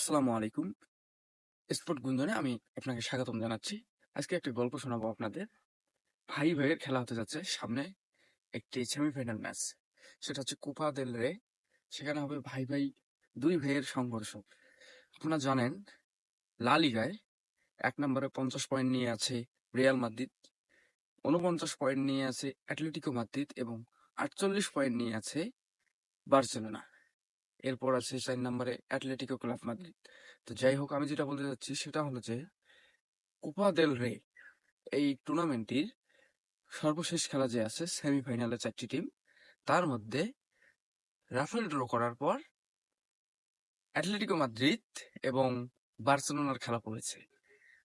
আসসালামু আলাইকুম। স্পোর্ট গুঞ্জনে আমি আপনাকে স্বাগতম জানাচ্ছি। আজকে একটা গল্প শোনাবো আপনাদের। ভাই ভাইয়ের খেলা হতে যাচ্ছে সামনে একটি সেমিফাইনাল ম্যাচ। সেটা হচ্ছে কোপা দেল রে। সেখানে হবে ভাই ভাই দুই ভাইয়ের সংঘর্ষ। আপনারা জানেন লা লিগায় ১ নম্বরে ৫০ পয়েন্ট নিয়ে আছে রিয়াল মাদ্রিদ, ৪৯ পয়েন্ট নিয়ে আছে অ্যাটলেটিকো মাদ্রিদ এবং ৪৮ পয়েন্ট নিয়ে আছে বার্সেলোনা। এরপর আছে ৪ নম্বরে অ্যাটলেটিকো ক্লাব মাদ্রিদ। তো যাই হোক, আমি যেটা বলতে চাচ্ছি সেটা হলো যে কোপা দেল রে এই টুর্নামেন্টটির সর্বশেষ খেলা যে আছে সেমিফাইনালে ৪টি টিম, তার মধ্যে রাফেল ড্র করার পর অ্যাটলেটিকো মাদ্রিদ এবং বার্সেলোনার খেলা পড়েছে।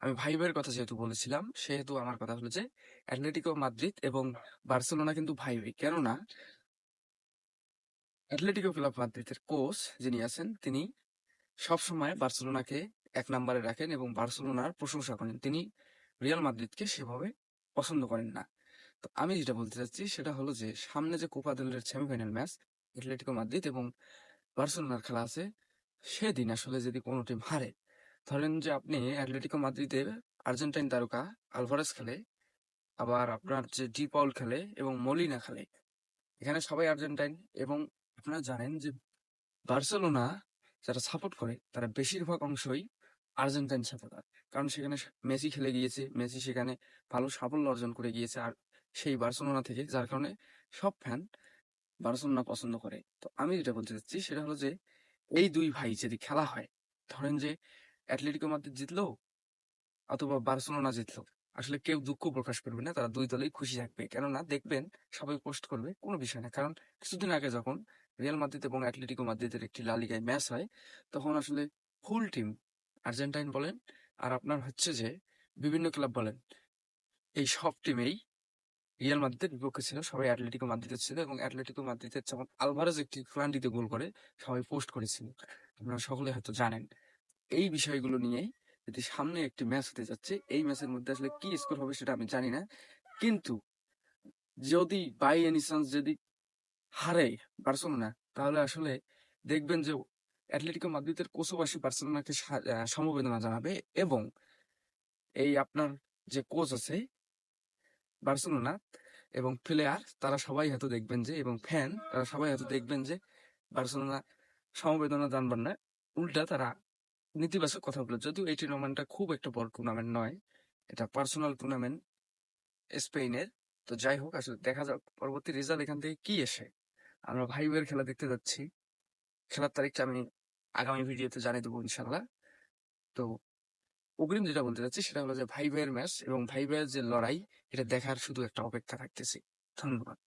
আমি ভাই ভাইয়ের কথা যেহেতু বলেছিলাম, সেহেতু আমার কথা হলো যে অ্যাটলেটিকো মাদ্রিদ এবং বার্সেলোনা কিন্তু ভাই ভাই। কেননা অ্যাটলেটিকো ক্লাব মাদ্রিদের কোচ যিনি আছেন, তিনি সবসময় বার্সেলোনাকে ১ নম্বরে রাখেন এবং বার্সেলোনার প্রশংসা করেন। তিনি রিয়াল মাদ্রিদকে সেভাবে পছন্দ করেন না। তো আমি যেটা বলতে চাচ্ছি সেটা হলো যে সামনে যে কোপা দেল রের সেমিফাইনাল ম্যাচ অ্যাটলেটিকো মাদ্রিদ এবং বার্সেলোনার খেলা আছে, সেদিন আসলে যদি কোনো টিম হারে, ধরেন যে আপনি অ্যাটলেটিকো মাদ্রিদে আর্জেন্টাইন তারকা আলভারেজ খেলে, আবার আপনার যে ডি পল খেলে এবং মলিনা খেলে, এখানে সবাই আর্জেন্টাইন। এবং আপনারা জানেন যে বার্সেলোনা যারা সাপোর্ট করে তারা বেশিরভাগ অংশই আর্জেন্টাইন সাপোর্টার। কারণ সেখানে মেসি খেলে গিয়েছে, মেসি সেখানে ভালো সাফল্য অর্জন করে গিয়েছে আর সেই বার্সেলোনা থেকে, যার কারণে সব ফ্যান বার্সেলোনা পছন্দ করে। তো আমি যেটা বলতে চাচ্ছি সেটা হলো যে এই দুই ভাই যদি খেলা হয়, ধরেন যে অ্যাটলেটিকো মাদ্রিদ জিতলো অথবা বার্সেলোনা জিতলো, আসলে কেউ দুঃখ প্রকাশ করবে না, তারা দুই দলেই খুশি থাকবে। কেননা দেখবেন সবাই পোস্ট করবে, কোনো বিষয় না। কারণ কিছুদিন আগে যখন রিয়াল মাদ্রিদ এবং অ্যাটলেটিকো মাদ্রিদের একটি লা লিগায় ম্যাচ হয়, তখন আসলে ফুল টিম আর্জেন্টাইন বলেন আর আপনার হচ্ছে যে বিভিন্ন ক্লাব বলেন, এই সব টিমেই রিয়াল মাদ্রিদের বিপক্ষে ছিল, সবাই অ্যাটলেটিকো মাদ্রিদের ছিল। এবং অ্যাটলেটিকো মাদ্রিদের যখন আলভারেজ একটি ফ্লান্টিতে গোল করে, সবাই পোস্ট করেছিল। আপনারা সকলে হয়তো জানেন। এই বিষয়গুলো নিয়ে যদি সামনে একটি ম্যাচ হতে যাচ্ছে, এই ম্যাচের মধ্যে আসলে কি স্কোর হবে সেটা আমি জানি না। কিন্তু যদি বাই এনি চান্স যদি হারে বার্সেলোনা, তাহলে আসলে দেখবেন যে অ্যাটলেটিকো মাদ্রিদের কোচবাসী বার্সেলোনাকে সমবেদনা জানাবে। এবং এই আপনার যে কোচ আছে বার্সেলোনা এবং প্লেয়ার, তারা সবাই হয়তো দেখবেন যে, এবং ফ্যান তারা সবাই হয়তো দেখবেন যে বার্সেলোনা সমবেদনা জানবার না, উল্টা তারা নেতিবাচক কথা বলে। যদিও এই টুর্নামেন্টটা খুব একটা বড় টুর্নামেন্ট নয়, এটা পার্সোনাল টুর্নামেন্ট স্পেনের। তো যাই হোক, আসলে দেখা যাক পরবর্তী রেজাল্ট এখান থেকে কি এসে। আমরা ভাই ভাইয়ের খেলা দেখতে যাচ্ছি। খেলার তারিখটা আমি আগামী ভিডিওতে জানিয়ে দেবো ইনশাল্লাহ। তো অগ্রিম যেটা বলতে চাচ্ছি সেটা হলো যে ভাই ভাইয়ের ম্যাচ এবং ভাই ভাইয়ের যে লড়াই, এটা দেখার শুধু একটা অপেক্ষা রাখতেছি। ধন্যবাদ।